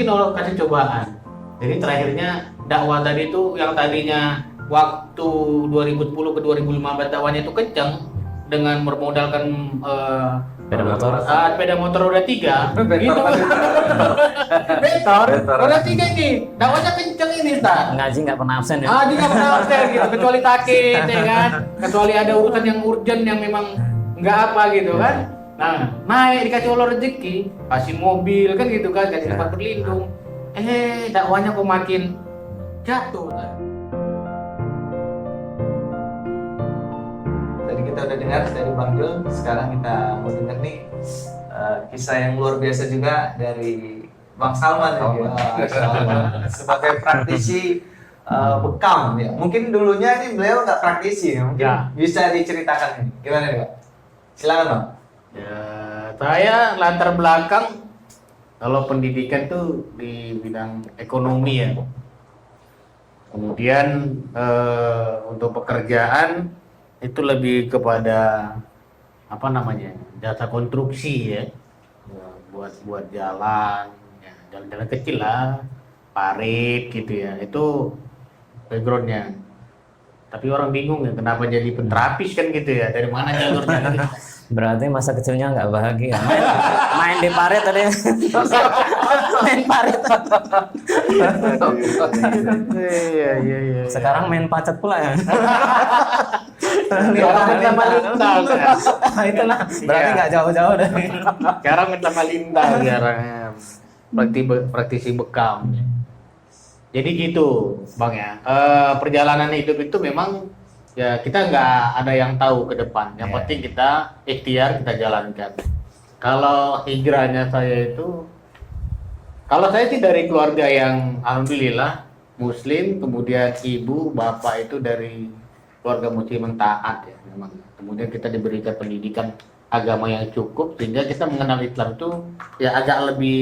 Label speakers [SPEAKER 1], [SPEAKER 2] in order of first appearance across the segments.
[SPEAKER 1] mungkin Allah kasih cobaan. Jadi terakhirnya dakwah tadi itu yang tadinya waktu 2010 ke 2015 dakwahnya itu kencang dengan bermodalkan sepeda motor roda 3 gitu. Betor roda 3 ini dakwahnya kencang ini, Ustaz.
[SPEAKER 2] Ngaji nggak pernah absen ya?
[SPEAKER 1] Dia nggak pernah absen gitu, kecuali sakit ya kan, kecuali ada urusan yang urgent yang memang nggak apa gitu kan. Nah, naik dikasih Allah rezeki, kasih mobil kan gitu kan, kasih tempat berlindung. Dakwahnya kok makin jatuh.
[SPEAKER 3] Tadi kita udah dengar dari Bang Jul, sekarang kita mau dengar nih kisah yang luar biasa juga dari Bang Salman sebagai praktisi bekam ya. Mungkin dulunya ini beliau nggak praktisi ya, mungkin bisa diceritakan ini. Gimana nih Pak? Silakan Bang.
[SPEAKER 1] Ya, saya latar belakang kalau pendidikan tuh di bidang ekonomi ya. Kemudian untuk pekerjaan itu lebih kepada apa namanya, jasa konstruksi ya, buat jalan, ya, jalan-jalan kecil lah, parit gitu ya, itu backgroundnya. Tapi orang bingung ya kenapa jadi penterapis kan gitu ya, dari mana jalurnya gitu.
[SPEAKER 2] Berarti masa kecilnya nggak bahagia. Main di parit tadi. Main parit.
[SPEAKER 1] Iya.
[SPEAKER 2] Sekarang main pacet pula ya.
[SPEAKER 1] Sekarang sama lintang.
[SPEAKER 2] Itulah. Berarti nggak jauh-jauh dari.
[SPEAKER 1] Sekarang sama lintang sekarang. Praktisi bekam. Jadi gitu, Bang ya. Perjalanan hidup itu memang ya kita nggak ada yang tahu ke depan. Yang penting kita ikhtiar, kita jalankan. Kalau hijrahnya saya itu, kalau saya sih dari keluarga yang alhamdulillah Muslim, kemudian ibu, bapak itu dari keluarga Muslim yang taat ya memang. Kemudian kita diberikan pendidikan agama yang cukup sehingga kita mengenal Islam itu ya agak lebih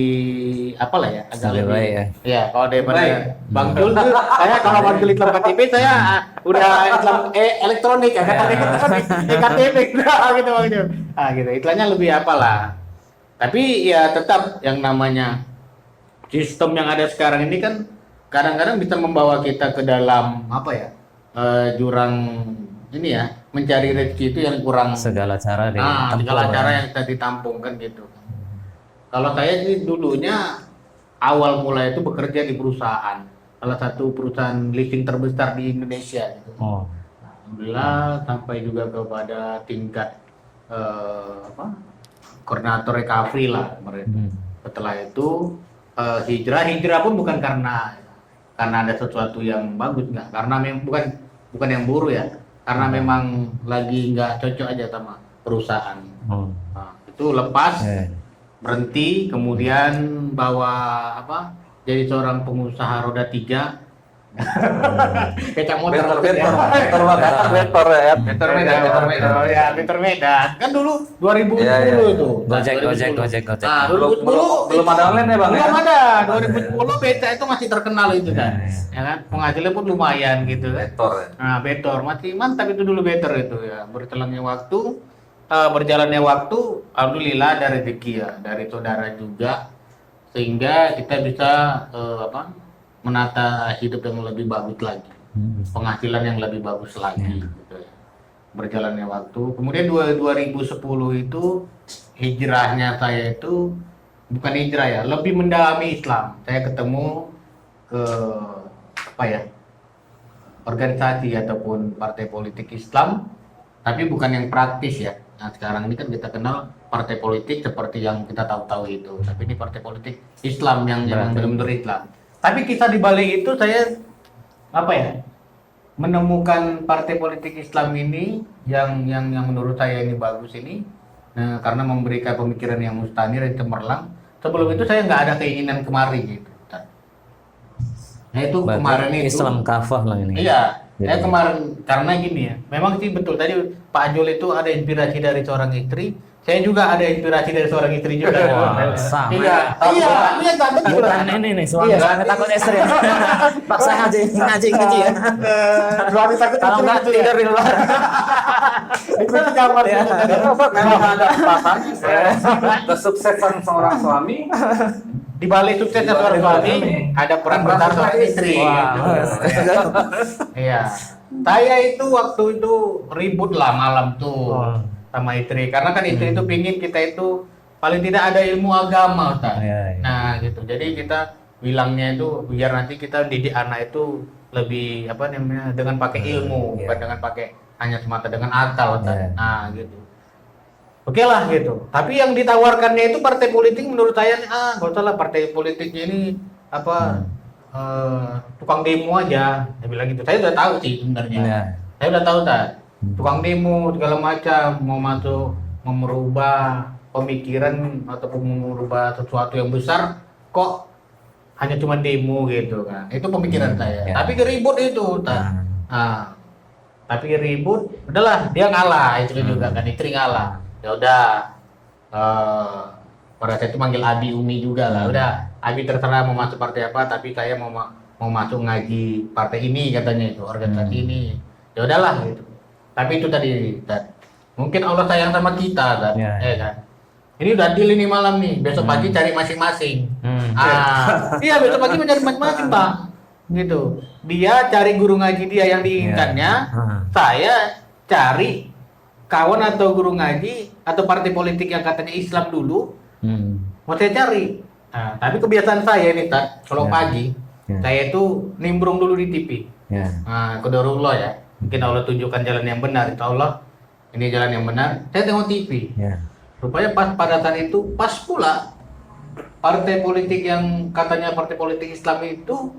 [SPEAKER 1] apalah ya, agak lebih
[SPEAKER 2] baik ya.
[SPEAKER 1] Ya, kalau daripada Bang Jul tuh saya kalau Bang Jul Islam KTP saya udah Islam elektronik ya, KTP gitu Bang Jul. Gitu. Istilahnya lebih apalah. Tapi ya tetap yang namanya sistem yang ada sekarang ini kan kadang-kadang bisa membawa kita ke dalam apa ya? Jurang ini ya, mencari rezeki itu yang kurang
[SPEAKER 2] Segala cara
[SPEAKER 1] segala cara yang kita ditampungkan gitu. Kalau saya sih dulunya awal mulai itu bekerja di perusahaan, salah satu perusahaan leasing terbesar di Indonesia gitu. Alhamdulillah sampai juga kepada tingkat koordinator recovery lah kemarin. Setelah itu hijrah pun bukan karena ada sesuatu yang bagus, enggak, karena bukan yang buruk ya. Karena memang lagi nggak cocok aja sama perusahaan. Nah, itu lepas, berhenti, kemudian bawa jadi seorang pengusaha roda 3. Kecap motor. Better Medan. Kan dulu 2010 itu.
[SPEAKER 2] Gojek.
[SPEAKER 1] 2010
[SPEAKER 3] belum ada online ya Bang?
[SPEAKER 1] Belum ada. 2010 Beca itu masih terkenal itu kan. Ya kan? Penghasilannya pun lumayan gitu kan. Betor masih mantap itu dulu Betor itu ya. Berjalannya waktu, alhamdulillah ada rezeki ya dari saudara juga sehingga kita bisa menata hidup yang lebih bagus lagi, penghasilan yang lebih bagus lagi gitu ya. Berjalannya waktu, kemudian 2010 itu hijrahnya saya itu bukan hijrah ya, lebih mendalami Islam. Saya ketemu ke organisasi ataupun partai politik Islam, tapi bukan yang praktis ya. Nah sekarang ini kan kita kenal partai politik seperti yang kita tahu itu, tapi ini partai politik Islam yang benar-benar Islam. Tapi kisah di balik itu saya menemukan partai politik Islam ini yang menurut saya ini bagus ini, karena memberikan pemikiran yang mustanir dan cemerlang. Sebelum itu saya nggak ada keinginan kemari gitu. Nah itu
[SPEAKER 2] Berarti
[SPEAKER 1] kemarin itu
[SPEAKER 2] Islam kafah lah ini.
[SPEAKER 1] Iya, saya kemarin karena gini ya, memang sih betul tadi Pak Jul itu ada inspirasi dari seorang istri. Saya juga ada inspirasi dari seorang istri juga.
[SPEAKER 2] Sama.
[SPEAKER 1] Iya, betul.
[SPEAKER 2] Bukan ini nih, suami takut istri. Paksa ngaji ya.
[SPEAKER 1] Suami takut
[SPEAKER 2] Kalau nggak tidur di luar.
[SPEAKER 1] di kamar ya.
[SPEAKER 3] Memang ada kesuksesan seorang suami
[SPEAKER 1] di balik suksesnya seorang suami ada peran besar seorang istri. Gitu. Iya. Saya itu waktu itu ribut lah malam tuh sama istri, karena kan istri itu pingin kita itu paling tidak ada ilmu agama, Ustaz. Nah, gitu. Jadi kita bilangnya itu biar nanti kita didik anak itu lebih apa namanya dengan pakai ilmu, bukan dengan pakai hanya semata dengan akal, Ustaz. Nah, gitu. Oke lah gitu. Tapi yang ditawarkannya itu partai politik menurut saya nggak usah lah, partai politiknya ini apa tukang demo aja. Saya bilang gitu. Saya udah tahu sih sebenarnya. Saya udah tahu tukang demo segala macam, mau masuk, mau merubah pemikiran ataupun merubah sesuatu yang besar, kok hanya cuma demo gitu kan. Itu pemikiran saya. Tapi ribut itu, tapi ribut, udahlah dia ngalah, itu juga kan istri ngalah. Ya udah, pada saat itu manggil Abi Umi juga lah. Udah, Abi terserah mau masuk partai apa, tapi saya mau masuk ngaji partai ini katanya itu, organisasi ini. Ya udahlah gitu. Tapi itu tadi, mungkin Allah sayang sama kita kan. Kan. Ini udah deal ini malam nih, besok pagi cari masing-masing. Iya, besok pagi mencari masing-masing, Bang. Gitu. Dia cari guru ngaji dia yang diinginkannya, saya cari kawan atau guru ngaji atau partai politik yang katanya Islam dulu, mau saya cari. Nah, tapi kebiasaan saya nih, kalau pagi, saya itu nimbrung dulu di TV. Nah, qadarullah ya. Mungkin Allah tunjukkan jalan yang benar, insya Allah ini jalan yang benar. Saya tengok TV. Rupanya pas pada saat itu, pas pula partai politik yang katanya partai politik Islam itu,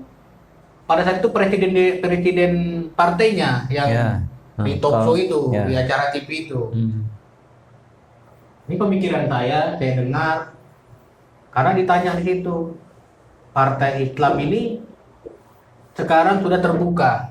[SPEAKER 1] pada saat itu presiden partainya yang di talk show itu, di acara TV itu. Ini pemikiran saya dengar karena ditanya di situ, partai Islam ini sekarang sudah terbuka.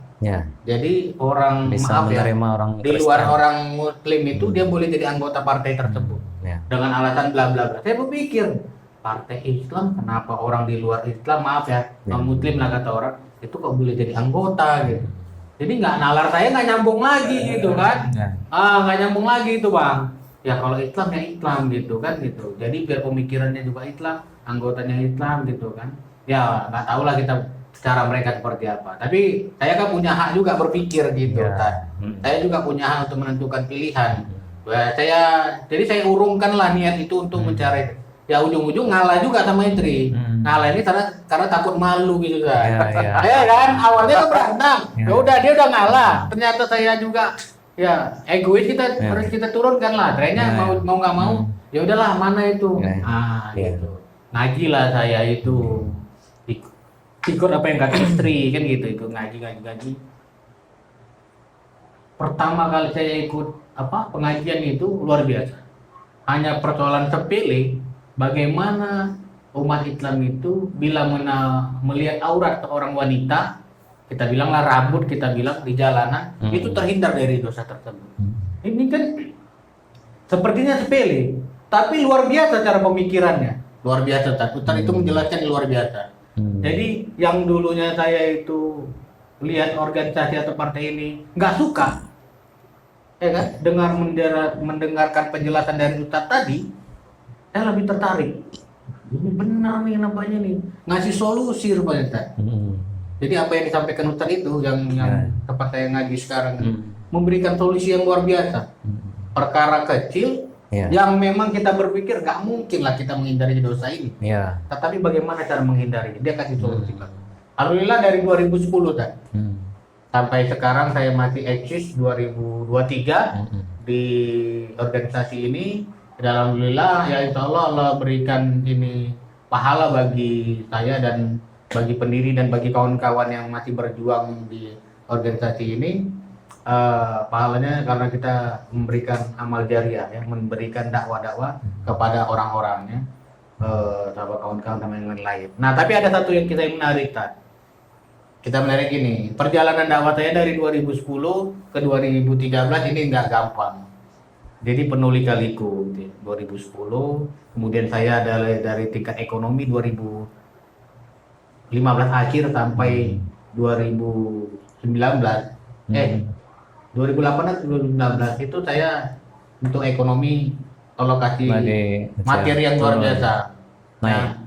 [SPEAKER 1] Jadi orang
[SPEAKER 2] bisa menerima orang
[SPEAKER 1] di luar orang Muslim itu dia boleh jadi anggota partai tersebut dengan alasan bla bla bla. Saya berpikir partai Islam, kenapa orang di luar Islam, maaf ya, non Muslim lah kata orang, itu kok boleh jadi anggota gitu. Jadi nalar saya nggak nyambung lagi gitu kan, nggak nyambung lagi itu Bang. Ya kalau Islam ya Islam gitu kan gitu. Jadi biar pemikirannya juga Islam, anggotanya Islam gitu kan. Ya nggak tahu lah kita cara mereka seperti apa. Tapi saya kan punya hak juga berpikir gitu kan. Saya juga punya hak untuk menentukan pilihan. Jadi saya urungkan lah niat itu untuk mencari. Ya ujung-ujung ngalah juga sama istri. Ngalah ini karena takut malu gitu kan. Ya kan awalnya kan berantem. Ya udah dia udah ngalah. Ternyata saya juga ya egois, harus kita turunkan lah. Ternyata mau nggak mau ya udahlah mana itu. Gitu. Ngaji lah saya itu. Ikut apa yang kata istri kan gitu, ikut ngaji. Pertama kali saya ikut pengajian itu luar biasa. Hanya persoalan sepele, bagaimana umat Islam itu bila melihat aurat seorang wanita, kita bilanglah rambut, kita bilang di jalanan, itu terhindar dari dosa tersebut. Ini kan sepertinya sepele, tapi luar biasa cara pemikirannya, luar biasa. Ustaz itu menjelaskan luar biasa. Jadi yang dulunya saya itu lihat organisasi atau partai ini nggak suka, ya kan, mendengarkan penjelasan dari Ustaz tadi, saya lebih tertarik. Ini benar nih nampaknya nih, ngasih solusi rupanya Ustaz. Jadi apa yang disampaikan Ustaz itu yang tempat saya ngaji sekarang memberikan solusi yang luar biasa. Perkara kecil yang memang kita berpikir nggak mungkin lah kita menghindari dosa ini. Tetapi bagaimana cara menghindari? Dia kasih solusi. Alhamdulillah dari 2010 kan. Sampai sekarang saya masih eksis 2023 di organisasi ini. Dan alhamdulillah ya insya Allah berikan ini pahala bagi saya dan bagi pendiri dan bagi kawan-kawan yang masih berjuang di organisasi ini. Pahalanya karena kita memberikan amal jariah ya, memberikan dakwah-dakwah kepada orang-orangnya, sahabat kawan-kawan sama yang lain. Nah tapi ada satu yang kita menarik kita menarik ini, perjalanan dakwah saya dari 2010 ke 2013 ini nggak gampang. Jadi penuh lika-liku 2010, kemudian saya dari tingkat ekonomi 2015 akhir sampai 2019 2018 atau 2019 itu saya untuk ekonomi alokasi materi yang luar biasa.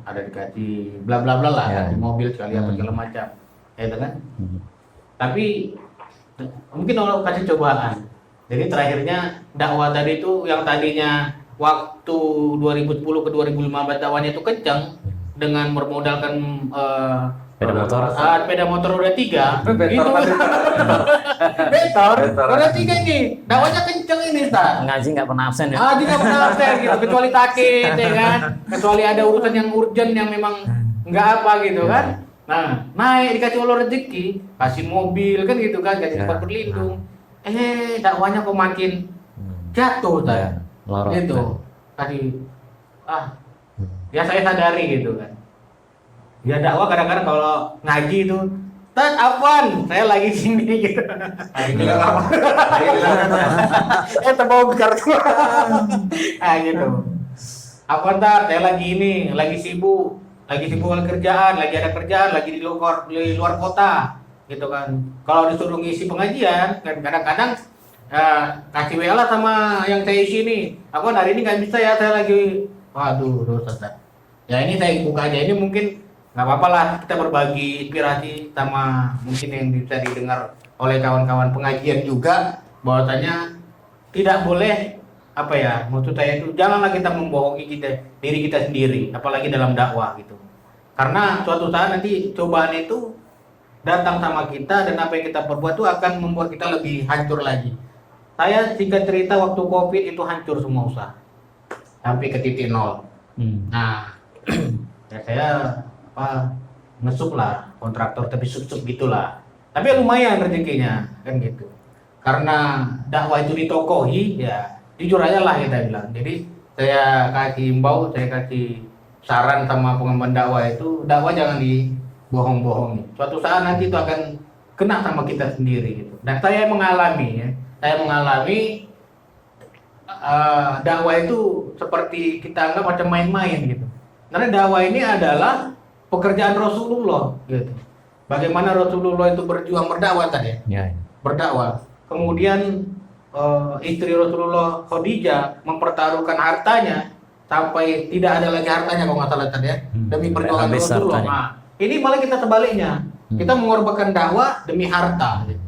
[SPEAKER 1] ada dikasih bla bla bla lah,
[SPEAKER 2] Ya.
[SPEAKER 1] di mobil sekali apa segala macam, ya itu kan.
[SPEAKER 2] Hmm.
[SPEAKER 1] Tapi mungkin Allah kasih cobaan. Jadi terakhirnya dakwah tadi itu yang tadinya waktu 2010 ke 2015 dakwahnya itu kencang dengan bermodalkan
[SPEAKER 2] Sepeda motor.
[SPEAKER 1] sepeda motor roda 3
[SPEAKER 3] Betor
[SPEAKER 1] gitu.
[SPEAKER 3] tadi.
[SPEAKER 1] Betor
[SPEAKER 3] Betor.
[SPEAKER 1] roda 3 ini dakwahnya kencang ini Ustaz.
[SPEAKER 2] Ngaji nggak pernah absen ya.
[SPEAKER 1] Ah, dia pernah absen gitu, kecuali sakit ya kan, kecuali ada urusan yang urgent yang memang nggak apa gitu kan. Nah, naik dikasih Allah rezeki, kasih mobil kan gitu kan, kasih
[SPEAKER 2] Ya.
[SPEAKER 1] tempat berlindung. Dakwahnya kok makin jatuh
[SPEAKER 2] Ya,
[SPEAKER 1] tadi.
[SPEAKER 2] lorot.
[SPEAKER 1] Gitu. Tadi ya saya sadari gitu kan. Ya dakwah kadang-kadang kalau ngaji itu, Tat, apaan? Saya lagi sini gitu.
[SPEAKER 3] Lagi bilang apa? Lagi bilang apa?
[SPEAKER 1] Terbongkar tuh. Gitu. Apaan Tat? Saya lagi ini, lagi sibuk oleh kerjaan, lagi ada kerjaan, lagi di luar kota, gitu kan. Kalau disuruh ngisi pengajian, kan kadang-kadang kasih WA lah sama yang saya isi nih. Aku hari ini nggak bisa ya, saya lagi, waduh, Ustaz. Ya ini saya buka aja, ini mungkin nggak apa-apa lah, kita berbagi inspirasi sama mungkin yang bisa didengar oleh kawan-kawan pengajian juga, bahwasanya tidak boleh apa ya, maksud saya itu janganlah kita membohongi diri kita sendiri, apalagi dalam dakwah gitu. Karena suatu saat nanti cobaan itu datang sama kita dan apa yang kita perbuat itu akan membuat kita lebih hancur lagi. Saya singkat cerita waktu Covid itu hancur semua usaha sampai ke titik nol. Nah, ya saya ngesuk lah kontraktor tapi sub gitulah. Tapi lumayan rezekinya kan gitu. Karena dakwah itu ditokohi, ya jujur aja lah kita bilang. Jadi saya kasih imbau, saya kasih saran sama pengemban dakwah itu, dakwah jangan dibohong-bohongi. Suatu saat nanti itu akan kena sama kita sendiri gitu. Dan saya mengalami dakwah itu seperti kita anggap macam main-main gitu. Karena dakwah ini adalah pekerjaan Rasulullah gitu. Bagaimana Rasulullah itu berjuang berdakwah tadi ya?
[SPEAKER 2] Ya.
[SPEAKER 1] Berdakwah. Kemudian istri Rasulullah Khadijah mempertaruhkan hartanya sampai tidak ada lagi hartanya kalau nggak salah tadi ya, demi perjuangan
[SPEAKER 2] habis
[SPEAKER 1] Rasulullah.
[SPEAKER 2] hartanya.
[SPEAKER 1] Nah, ini malah kita sebaliknya. Kita mengorbankan dakwah demi harta. Gitu.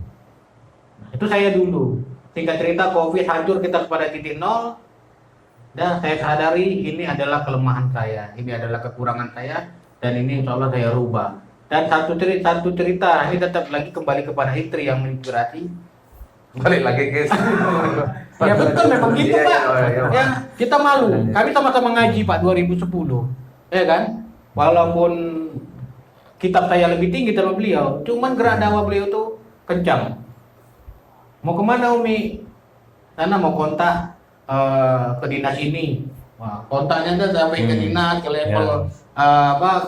[SPEAKER 1] Nah, itu saya dulu. Singkat cerita Covid hancur kita pada titik nol. Dan saya sadari ini adalah kelemahan saya, ini adalah kekurangan saya, dan ini insya Allah saya rubah. Dan satu cerita ini tetap lagi kembali kepada istri yang menginspirasi.
[SPEAKER 3] Balik lagi ke
[SPEAKER 1] Ya betul memang gitu
[SPEAKER 3] Iya,
[SPEAKER 1] Pak.
[SPEAKER 3] iya.
[SPEAKER 1] Ya kita malu. Kami sama-sama ngaji Pak 2010, ya kan? Walaupun kitab saya lebih tinggi dari beliau, cuman gerak dakwah beliau tuh kencang. Mau kemana Umi? Karena mau kontak ke dinas ini. Wah, kontaknya kan sampai ke dinas, ke level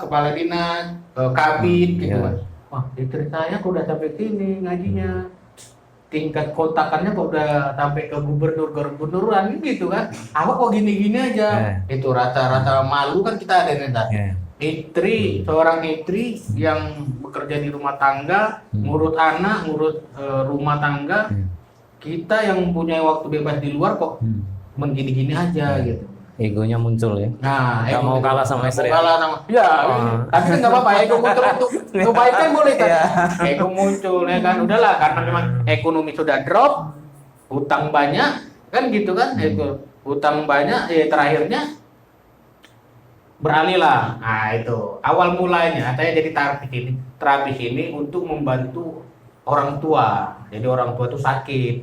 [SPEAKER 1] kepala dinas, ke kabit gitu kan. Wah, istri saya kok udah sampai sini ngajinya. Tingkat kontakannya kok udah sampai ke gubernuran gitu kan. Awak kok gini-gini aja. Itu rata-rata malu kan kita ada nih. Istri, seorang istri yang bekerja di rumah tangga, ngurus anak, ngurus rumah tangga. Kita yang mempunyai waktu bebas di luar kok gini-gini aja gitu.
[SPEAKER 2] Egonya muncul ya.
[SPEAKER 1] Nah,
[SPEAKER 2] Nggak mau kalah sama istri.
[SPEAKER 1] Kalah sama. Ya, tapi kan nggak apa-apa. Ego muncul untuk kebaikan boleh kan. Ego muncul ya kan. Udahlah karena memang ekonomi sudah drop, utang banyak kan gitu kan. Itu utang banyak, terakhirnya beralih lah. Nah itu awal mulanya saya jadi terapis ini untuk membantu orang tua. Jadi orang tua itu sakit,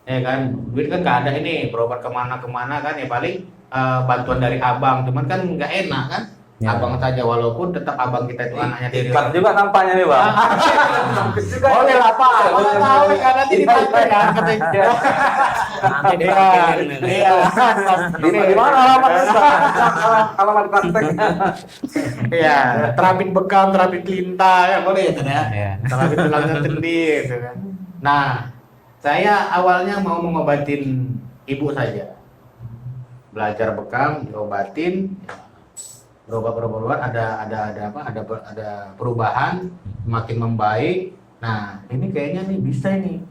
[SPEAKER 1] ya kan. Duit kan nggak ada ini, berobat kemana-kemana kan ya paling bantuan dari abang, cuman kan nggak enak kan.
[SPEAKER 2] Ya.
[SPEAKER 1] Abang saja walaupun tetap abang kita itu anaknya dari
[SPEAKER 3] Iklan juga nampaknya nih Bang.
[SPEAKER 1] boleh lah Pak, boleh tahu kan nanti dipakai ya katanya.
[SPEAKER 2] Nanti
[SPEAKER 1] Iya,
[SPEAKER 2] dipakai.
[SPEAKER 1] iya.
[SPEAKER 3] Di mana alamatnya? Alamat praktek.
[SPEAKER 1] Iya, terapin bekam, terapin kelinta ya boleh ya Tan, ya.
[SPEAKER 2] Iya.
[SPEAKER 1] Terapin tulang sendi gitu kan. Nah, saya awalnya mau mengobatin ibu saja. Belajar bekam, diobatin, berobat ada perubahan, makin membaik. Nah, ini kayaknya nih bisa ini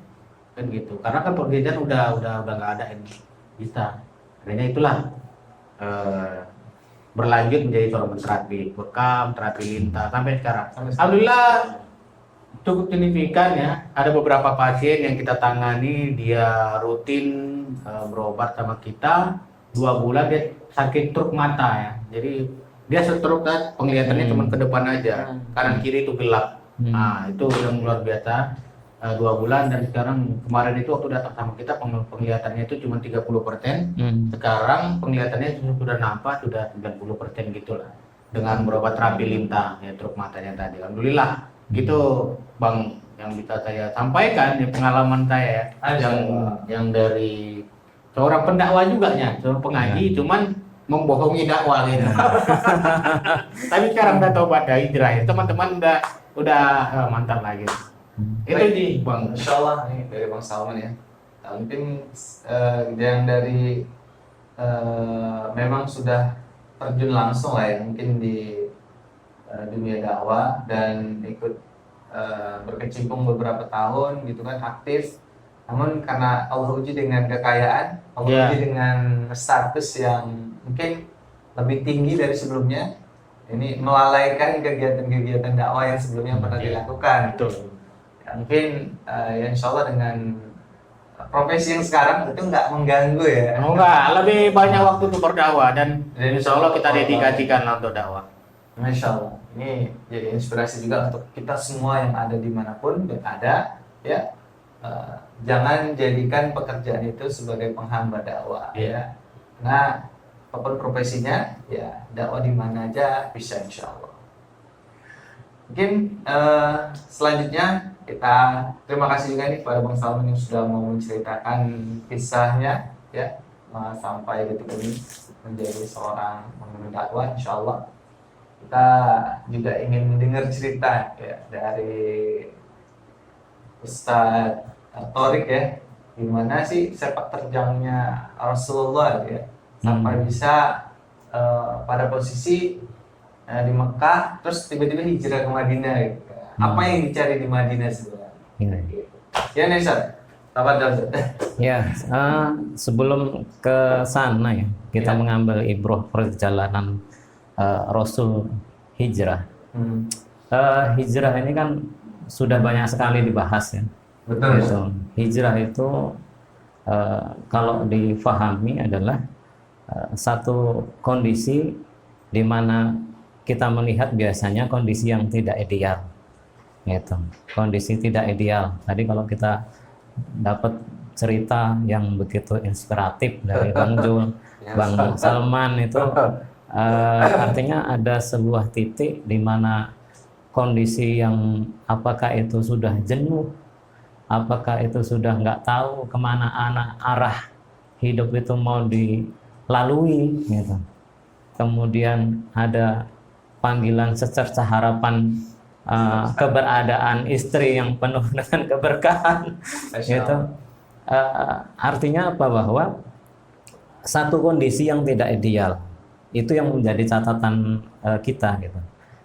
[SPEAKER 1] kan gitu. Karena kan pekerjaan udah nggak ada ini, bisa. Akhirnya itulah berlanjut menjadi seorang terapi bekam, terapi lintas sampai sekarang.
[SPEAKER 3] Sampai sekarang.
[SPEAKER 1] Alhamdulillah cukup signifikan ya. Ada beberapa pasien yang kita tangani dia rutin berobat sama kita 2 bulan dia sakit truk mata ya. Jadi dia stroke kan penglihatannya cuma ke depan aja, kanan kiri itu gelap. Nah itu yang luar biasa. 2 bulan dan sekarang kemarin itu waktu datang sama kita penglihatannya itu cuma 30%. Sekarang penglihatannya sudah nampak sudah 90% gitulah dengan berobat terapi lintang ya truk matanya tadi. Alhamdulillah gitu Bang yang bisa saya sampaikan ya pengalaman saya ya. yang dari seorang pendakwa juga ya, seorang pengaji cuman membohongi dakwah gitu. Tapi sekarang udah tobat dari hijrah ya. Teman-teman udah mantap lagi. Itu sih Bang.
[SPEAKER 3] Insya Allah nih dari Bang Salman ya. Mungkin yang dari memang sudah terjun langsung lah ya mungkin di dunia dakwah dan ikut berkecimpung beberapa tahun gitu kan aktif. Namun karena Allah uji dengan kekayaan, Allah uji dengan status yang mungkin lebih tinggi dari sebelumnya. Ini melalaikan kegiatan-kegiatan dakwah yang sebelumnya pernah dilakukan.
[SPEAKER 1] Betul.
[SPEAKER 3] Mungkin ya insya Allah dengan profesi yang sekarang itu nggak mengganggu ya.
[SPEAKER 1] Enggak, lebih banyak waktu untuk berdakwah dan insya Allah kita dedikasikan untuk dakwah.
[SPEAKER 3] Masya Allah, ini jadi inspirasi juga untuk kita semua yang ada dimanapun berada ya. Jangan jadikan pekerjaan itu sebagai penghamba dakwah ya. Nah, apapun profesinya ya dakwah di mana aja bisa insya Allah. Mungkin selanjutnya kita terima kasih juga nih kepada Bang Salman yang sudah mau menceritakan kisahnya ya sampai detik ini menjadi seorang pemimpin dakwah insya Allah. Kita juga ingin mendengar cerita ya dari Ustadz Thorik ya, gimana sih sepak terjangnya Rasulullah ya sampai bisa pada posisi di Mekah terus tiba-tiba hijrah ke Madinah gitu. Apa yang dicari di Madinah sebenarnya? Ya Nesa,
[SPEAKER 2] ya sebelum ke sana ya kita mengambil ibrah perjalanan Rasul hijrah. Hijrah ini kan sudah banyak sekali dibahas ya.
[SPEAKER 3] Betul.
[SPEAKER 2] Gitu. Hijrah itu kalau difahami adalah satu kondisi di mana kita melihat biasanya kondisi yang tidak ideal. Gitu. Kondisi tidak ideal. Tadi kalau kita dapat cerita yang begitu inspiratif dari Bang Jul, Bang Salman itu artinya ada sebuah titik di mana kondisi yang apakah itu sudah jenuh, apakah itu sudah nggak tahu kemana arah hidup itu mau dilalui gitu. Kemudian ada panggilan secerca harapan keberadaan istri yang penuh dengan keberkahan gitu. Artinya apa? Bahwa satu kondisi yang tidak ideal itu yang menjadi catatan kita gitu.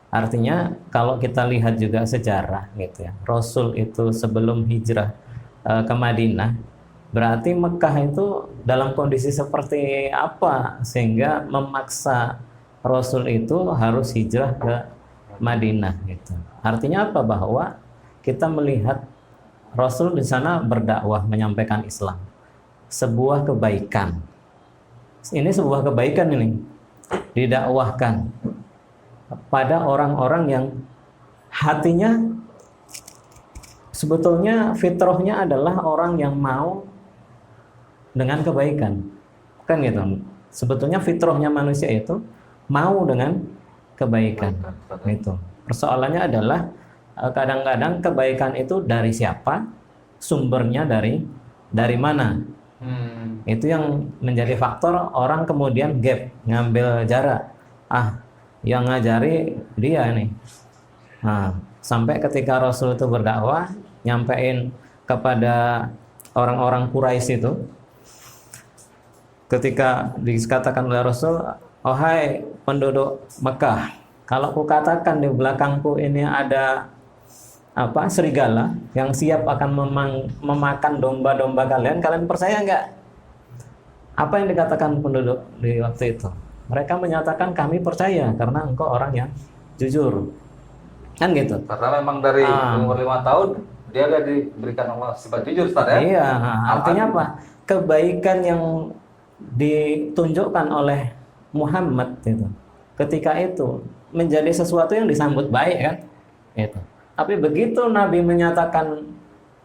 [SPEAKER 2] Artinya kalau kita lihat juga sejarah gitu ya, Rasul itu sebelum hijrah ke Madinah, berarti Mekah itu dalam kondisi seperti apa sehingga memaksa Rasul itu harus hijrah ke Madinah gitu. Artinya apa? Bahwa kita melihat Rasul di sana berdakwah menyampaikan Islam, sebuah kebaikan. Ini sebuah kebaikan ini didakwahkan pada orang-orang yang hatinya sebetulnya fitrahnya adalah orang yang mau dengan kebaikan, kan gitu. Sebetulnya fitrahnya manusia itu mau dengan kebaikan. Itu. Persoalannya adalah kadang-kadang kebaikan itu dari siapa, sumbernya dari mana. Itu yang menjadi faktor orang kemudian gap, ngambil jarak. Yang ngajari dia nih. Nah, sampai ketika Rasul itu berdakwah, nyampein kepada orang-orang Quraisy itu, ketika dikatakan oleh Rasul, "Ohai penduduk Mekah, kalau kukatakan di belakangku ini ada serigala yang siap akan memakan domba-domba kalian, kalian percaya nggak?" Apa yang dikatakan penduduk di waktu itu? Mereka menyatakan kami percaya karena engkau orang yang jujur. Kan gitu.
[SPEAKER 3] Karena memang dari umur 5 tahun dia udah diberikan Allah sifat jujur, Ustaz ya.
[SPEAKER 2] Iya, artinya apa? Kebaikan yang ditunjukkan oleh Muhammad itu ketika itu menjadi sesuatu yang disambut baik kan? Itu. Tapi begitu Nabi menyatakan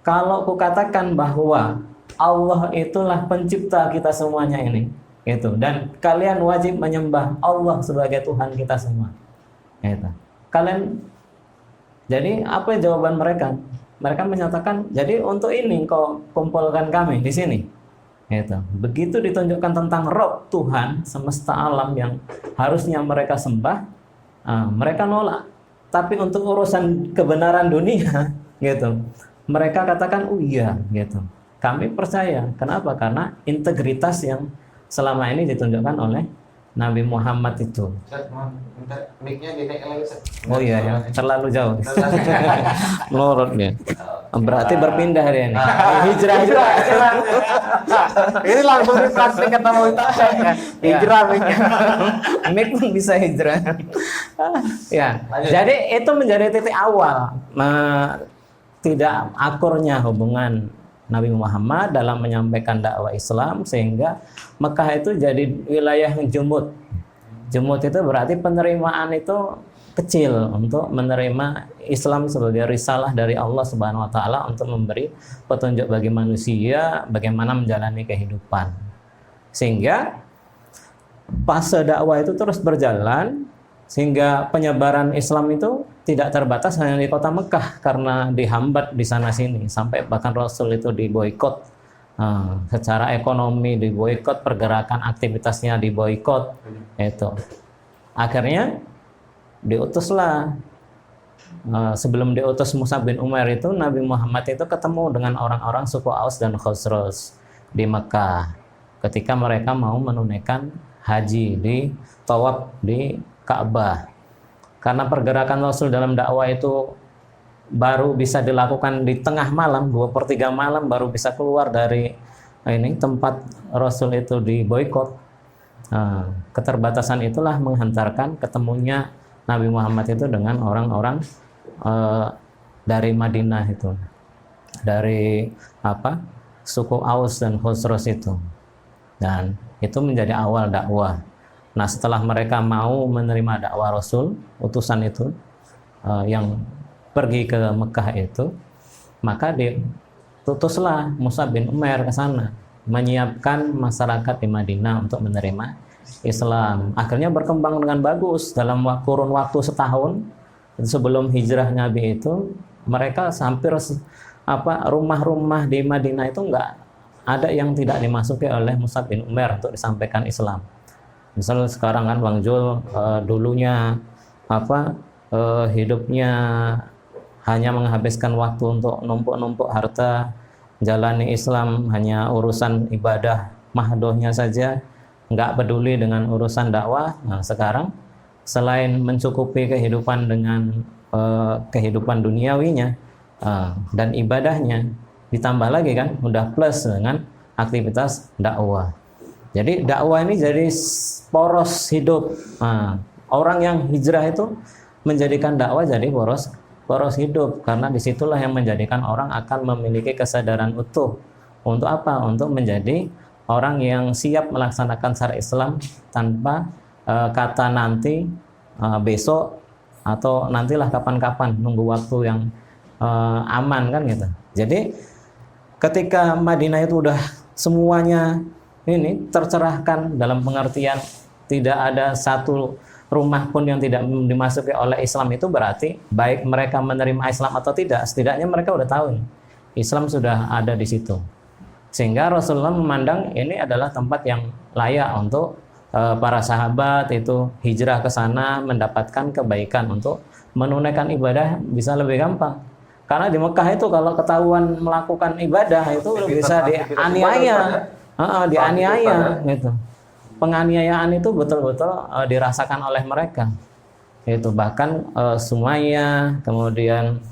[SPEAKER 2] kalau kukatakan bahwa Allah itulah pencipta kita semuanya ini, itu, dan kalian wajib menyembah Allah sebagai Tuhan kita semua. Itu. Kalian, jadi apa jawaban mereka? Mereka menyatakan, jadi untuk ini kau kumpulkan kami di sini. Itu. Begitu ditunjukkan tentang Rob Tuhan semesta alam yang harusnya mereka sembah, mereka nolak. Tapi untuk urusan kebenaran dunia, gitu, mereka katakan, oh iya, gitu. Kami percaya. Kenapa? Karena integritas yang selama ini ditunjukkan oleh Nabi Muhammad itu.
[SPEAKER 1] Ustaz, mohon minta mic-nya dinaikkan lagi, Ustaz.
[SPEAKER 2] Oh iya, ya, terlalu jauh. Melorot ya. Berarti berpindah dia nih. Hijrah.
[SPEAKER 1] Ini langsung dipraktikkan sama Ustaz ya. Hijrah mic-nya.
[SPEAKER 2] Mic pun bisa hijrah. Ya. Jadi itu menjadi titik awal tidak akurnya hubungan Nabi Muhammad dalam menyampaikan dakwah Islam, sehingga Mekah itu jadi wilayah yang jumud. Jumud itu berarti penerimaan itu kecil untuk menerima Islam sebagai risalah dari Allah Subhanahu wa taala untuk memberi petunjuk bagi manusia bagaimana menjalani kehidupan. Sehingga fase dakwah itu terus berjalan sehingga penyebaran Islam itu tidak terbatas hanya di kota Mekah karena dihambat di sana sini, sampai bahkan Rasul itu diboikot secara ekonomi, diboikot pergerakan aktivitasnya, diboikot. Itu akhirnya diutuslah, sebelum diutus Mus'ab bin Umair itu Nabi Muhammad itu ketemu dengan orang-orang suku Aus dan Khosroj di Mekah ketika mereka mau menunaikan haji di tawaf di Ka'bah. Karena pergerakan Rasul dalam dakwah itu baru bisa dilakukan di tengah malam, 2/3 malam baru bisa keluar dari ini tempat Rasul itu diboikot. Keterbatasan itulah menghantarkan ketemunya Nabi Muhammad itu dengan orang-orang dari Madinah itu, dari suku Aus dan Khosroj itu, dan itu menjadi awal dakwah. Nah, setelah mereka mau menerima dakwah Rasul, utusan itu yang pergi ke Mekah itu, maka diutuslah Mus'ab bin Umair ke sana, menyiapkan masyarakat di Madinah untuk menerima Islam. Akhirnya berkembang dengan bagus. Dalam kurun waktu setahun sebelum hijrah Nabi itu, mereka hampir rumah-rumah di Madinah itu enggak ada yang tidak dimasuki oleh Mus'ab bin Umair untuk disampaikan Islam. Misalnya sekarang kan Bang Jul dulunya hidupnya hanya menghabiskan waktu untuk numpuk-numpuk harta, jalani Islam hanya urusan ibadah mahdohnya saja, nggak peduli dengan urusan dakwah. Nah, sekarang selain mencukupi kehidupan dengan kehidupan duniawinya dan ibadahnya, ditambah lagi kan udah plus dengan aktivitas dakwah. Jadi dakwah ini jadi poros hidup. Orang yang hijrah itu menjadikan dakwah jadi poros hidup, karena disitulah yang menjadikan orang akan memiliki kesadaran utuh untuk apa? Untuk menjadi orang yang siap melaksanakan syariat Islam tanpa kata nanti, besok, atau nantilah kapan-kapan, nunggu waktu yang aman kan gitu. Jadi ketika Madinah itu udah semuanya ini tercerahkan dalam pengertian tidak ada satu rumah pun yang tidak dimasuki oleh Islam, itu berarti baik mereka menerima Islam atau tidak, setidaknya mereka udah tahu Islam sudah ada di situ. Sehingga Rasulullah memandang ini adalah tempat yang layak untuk para sahabat itu hijrah ke sana, mendapatkan kebaikan untuk menunaikan ibadah bisa lebih gampang. Karena di Mekah itu kalau ketahuan melakukan ibadah itu bisa dianiaya. Dianiaya gitu. Penganiayaan itu betul-betul dirasakan oleh mereka. Itu bahkan Sumayyah, kemudian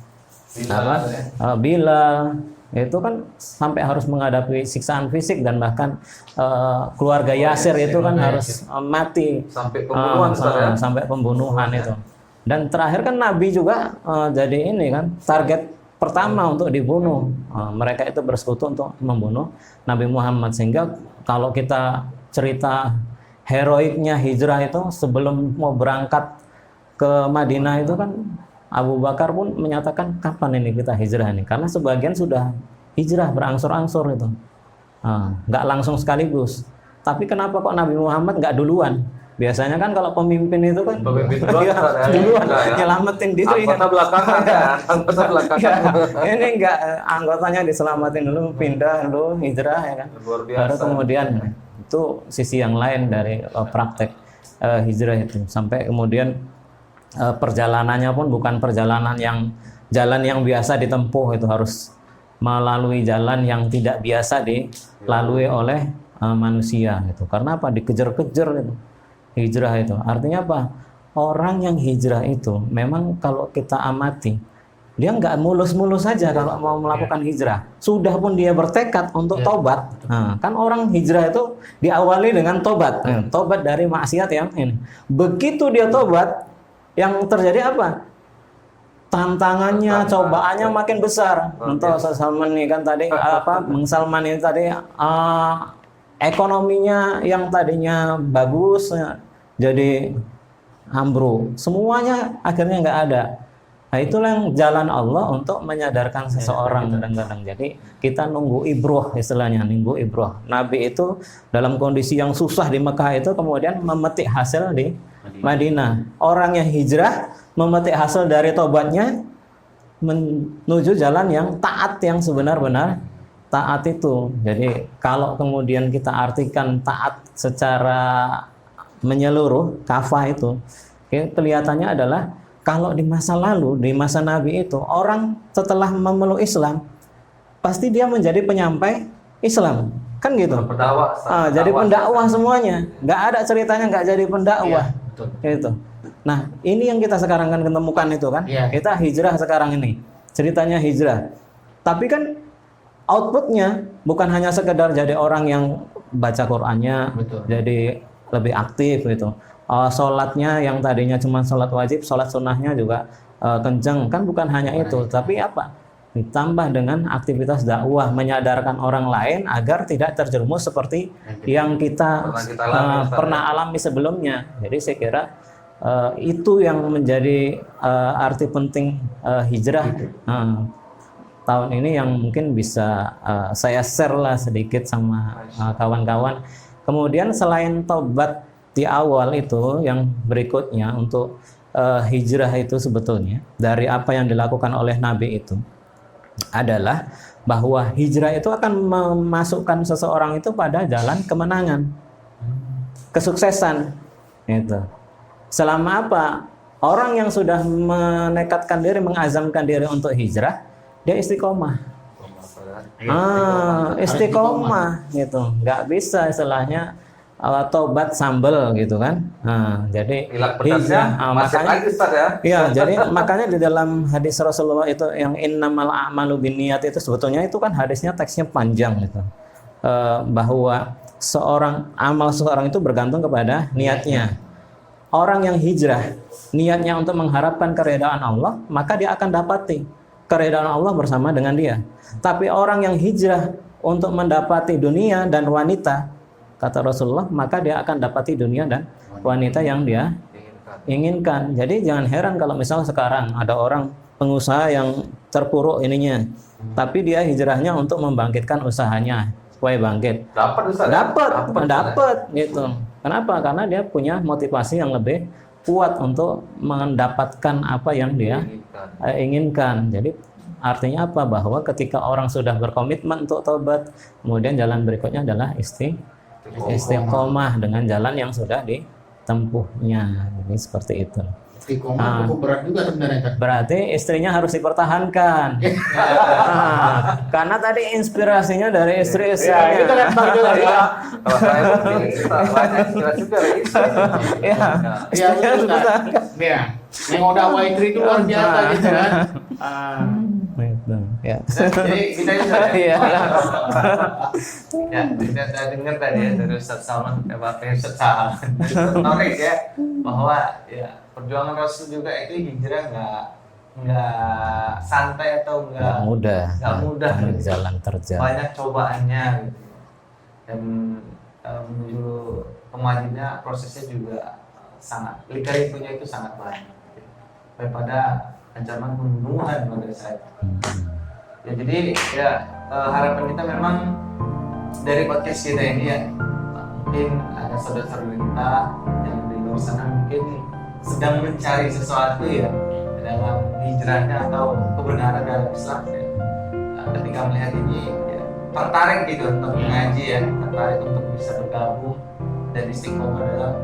[SPEAKER 2] Bilal itu kan sampai harus menghadapi siksaan fisik dan bahkan keluarga Yasir itu kan harus mati
[SPEAKER 3] Sampai pembunuhan, Ustaz, ya?
[SPEAKER 2] sampai pembunuhan itu. Dan terakhir kan Nabi juga jadi ini kan target pertama untuk dibunuh. Mereka itu bersekutu untuk membunuh Nabi Muhammad, sehingga kalau kita cerita heroiknya hijrah itu sebelum mau berangkat ke Madinah itu kan Abu Bakar pun menyatakan kapan ini kita hijrah ini, karena sebagian sudah hijrah berangsur-angsur itu, nggak langsung sekaligus. Tapi kenapa kok Nabi Muhammad nggak duluan? Biasanya kan kalau pemimpin itu kan duluan nyelamatin diri.
[SPEAKER 3] Anggota belakangan ya, anggota belakangan.
[SPEAKER 2] Ini enggak, anggotanya diselamatin dulu, pindah dulu, hijrah ya kan.
[SPEAKER 3] Luar biasa.
[SPEAKER 2] Baru kemudian itu sisi yang lain dari praktek hijrah itu. Sampai kemudian perjalanannya pun bukan perjalanan yang jalan yang biasa ditempuh, itu harus melalui jalan yang tidak biasa dilalui oleh manusia gitu. Karena apa? Dikejar-kejar gitu. Hijrah itu artinya apa? Orang yang hijrah itu memang kalau kita amati, dia nggak mulus-mulus saja kalau mau melakukan hijrah. Sudah pun dia bertekad untuk tobat. Nah, kan orang hijrah itu diawali dengan tobat. Tobat dari maksiat yang ini. Begitu dia tobat, yang terjadi apa? Tantangannya, cobaannya makin besar. Untuk Salman ini kan tadi Bang Salman ini tadi ekonominya yang tadinya bagus jadi ambruk, semuanya akhirnya nggak ada. Nah, itulah yang jalan Allah untuk menyadarkan seseorang kadang-kadang. Jadi kita nunggu ibroh, istilahnya nunggu ibroh. Nabi itu dalam kondisi yang susah di Mekah itu kemudian memetik hasil di Madinah. Orang yang hijrah memetik hasil dari tobatnya menuju jalan yang taat, yang sebenar-benar taat itu. Jadi kalau kemudian kita artikan taat secara menyeluruh, kafah itu kelihatannya adalah kalau di masa lalu, di masa Nabi itu, orang setelah memeluk Islam pasti dia menjadi penyampai Islam, kan gitu. Jadi pendakwah semuanya, nggak ada ceritanya nggak jadi pendakwah. Itu. Nah, ini yang kita sekarang kan ketemukan itu kan. Kita hijrah sekarang ini, ceritanya hijrah. Tapi kan outputnya bukan hanya sekedar jadi orang yang baca Qur'annya, jadi lebih aktif gitu. Sholatnya yang tadinya cuma sholat wajib, sholat sunnahnya juga kenceng, kan bukan hanya itu. Tapi apa? Ditambah dengan aktivitas dakwah, menyadarkan orang lain agar tidak terjerumus seperti yang kita pernah alami sebelumnya. Jadi saya kira itu yang menjadi arti penting hijrah tahun ini, yang mungkin bisa saya share lah sedikit sama kawan-kawan. Kemudian selain tobat di awal itu, yang berikutnya untuk hijrah itu sebetulnya dari apa yang dilakukan oleh Nabi itu adalah bahwa hijrah itu akan memasukkan seseorang itu pada jalan kemenangan, kesuksesan. Itu. Selama apa? Orang yang sudah menekadkan diri, mengazamkan diri untuk hijrah, dia istiqomah. Istiqomah gitu, nggak bisa istilahnya tobat sambel gitu kan. Jadi hijrah, jadi makanya di dalam hadis Rasulullah itu yang innamal a'malu binniyat itu sebetulnya itu kan hadisnya teksnya panjang gitu, bahwa amal seseorang itu bergantung kepada niatnya. Orang yang hijrah niatnya untuk mengharapkan keridhaan Allah, maka dia akan dapati keridhaan Allah bersama dengan dia. Tapi orang yang hijrah untuk mendapati dunia dan wanita, kata Rasulullah, maka dia akan dapati dunia dan wanita yang dia inginkan. Jadi jangan heran kalau misalnya sekarang ada orang pengusaha yang terpuruk ininya, tapi dia hijrahnya untuk membangkitkan usahanya supaya bangkit. Dapat gitu. Kenapa? Karena dia punya motivasi yang lebih kuat untuk mendapatkan apa yang dia inginkan. Jadi artinya apa? Bahwa ketika orang sudah berkomitmen untuk tobat, kemudian jalan berikutnya adalah istiqomah dengan jalan yang sudah ditempuhnya. Jadi seperti itu.
[SPEAKER 1] Istiqomah cukup berat juga sebenarnya kan.
[SPEAKER 2] Berarti istrinya harus dipertahankan. Karena tadi inspirasinya dari istri-istrinya.
[SPEAKER 1] Itu kan Bang Jul ya.
[SPEAKER 3] Kalau saya banyak inspirasi dari istri.
[SPEAKER 1] Iya, betul. Iya. Yang udah Waitri itu luar biasa gitu kan.
[SPEAKER 2] Ya.
[SPEAKER 3] Jadi kita juga
[SPEAKER 2] Iya.
[SPEAKER 3] ya, kita sudah dengar tadi ya dari Ustaz Salman, Ustaz Salman, Ustaz Taufik ya, bahwa ya perjuangan Rasul juga itu hijrah nggak santai atau
[SPEAKER 2] Nggak mudah.
[SPEAKER 3] nggak mudah gitu.
[SPEAKER 2] Jalan terjal.
[SPEAKER 3] Banyak cobaannya gitu. Dan menuju ke Madinah prosesnya juga sangat lika-likunya itu sangat banyak gitu. Daripada ancaman pembunuhan pada saat itu. Ya, jadi ya harapan kita memang dari podcast kita ini ya, mungkin ada saudara-saudara kita yang di luar sana mungkin sedang mencari sesuatu ya dalam hijrahnya atau kebenaran dalam Islam ya. Ketika melihat ini ya, tertarik gitu untuk mengaji ya, tertarik untuk bisa bergabung dan istiqomah dalam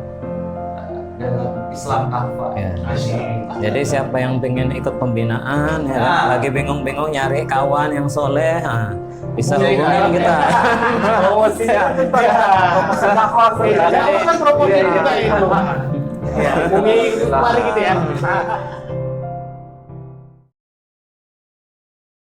[SPEAKER 3] Islam kafah.
[SPEAKER 2] Ya.
[SPEAKER 3] Asyik.
[SPEAKER 2] Jadi siapa yang pengen ikut pembinaan ya,
[SPEAKER 3] Nah.
[SPEAKER 2] lagi bingung-bingung nyari kawan yang soleh, bisa
[SPEAKER 1] Hubungi
[SPEAKER 2] hubungin kita.
[SPEAKER 1] Promosinya. Jadi promosi kita itu. Hubungi mari gitu ya.